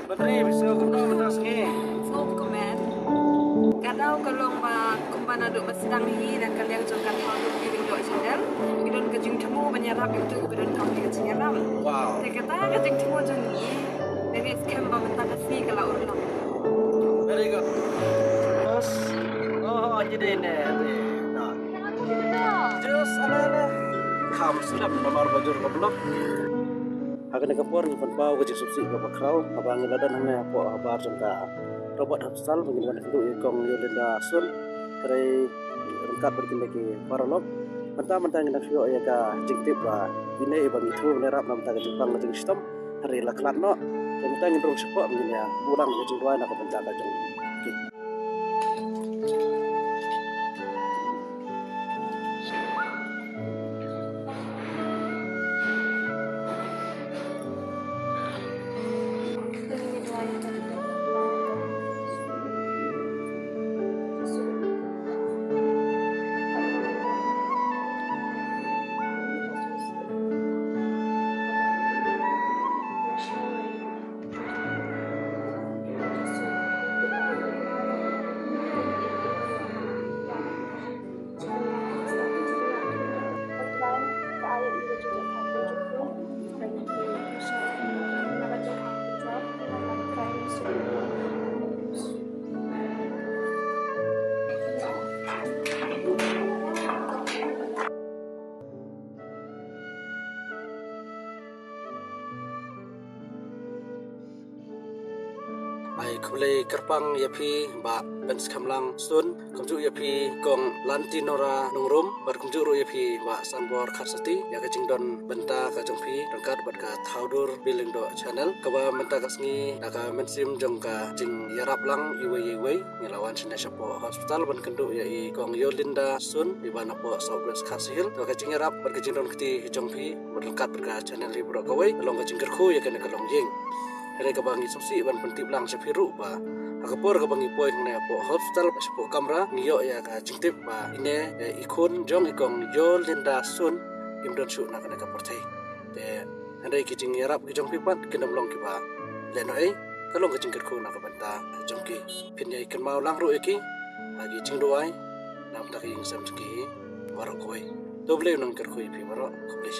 Badri, bisa kumno mentas ngi. Folk komen. Kadau kalong kumbana do masdang hi dan kalian jongkan halu piring do channel. Bidon kajing temu menyerap itu bidon kami kajing yaram. Wow. Kata kajing temu jangi. Dari skem ba menta kasi kala urlam. Very good. Terus, oh jadi ini. Just ala. Kam sedap nomor bajur goblok. Akan nakapor ni panpau kajing subsi ka bakraw. Abang iladan na po habar jangka. Robot hapsal menggunakan itu ikong Yolanda Sun dari rengkat berkendaki paralog mentah-mentah yang nak ya ka jingtip ba ini bang itu menerap nam taga jepang ngajeng sistem hari laklat no yang mentah yang terus sepok begini ya kurang ngajeng dua nak bentak kajeng ai kulai kerpang yapi ba ben skamlang sun kumju yapi kong lantinora nungrum bar kumju ru yapi ba sambor kharsati ya kajing don benta kajong pi rangkat bat ka thaudur biling do channel kaba menta kasngi daga mensim jong ka jing yarap lang iwe ngelawan sina shapo hospital ban kendu ya i kong Yolinda Sun di bana po Southwest Kashil to kajing yarap bar kajing don kti jong pi berangkat ber ka channel libro kawai long kajing kerku ya kana kalong jing Hari kabangi susi ban pentip lang sa piru ba. Akapor kabangi poin na po hospital pa po kamera niyo ya ka jingtip ba ine ikon jong ikong Yolinda Sun imdon su na kana kaportai. Te handai kijing yarap kijong pipat kinam long ki ba. Leno kalong ka jingkir ko na kabanta jong ki pinya ikan mau lang ro iki agi jing doai nam ta ki ing sam ki warok koi. Doble nang kir ko ipi warok koble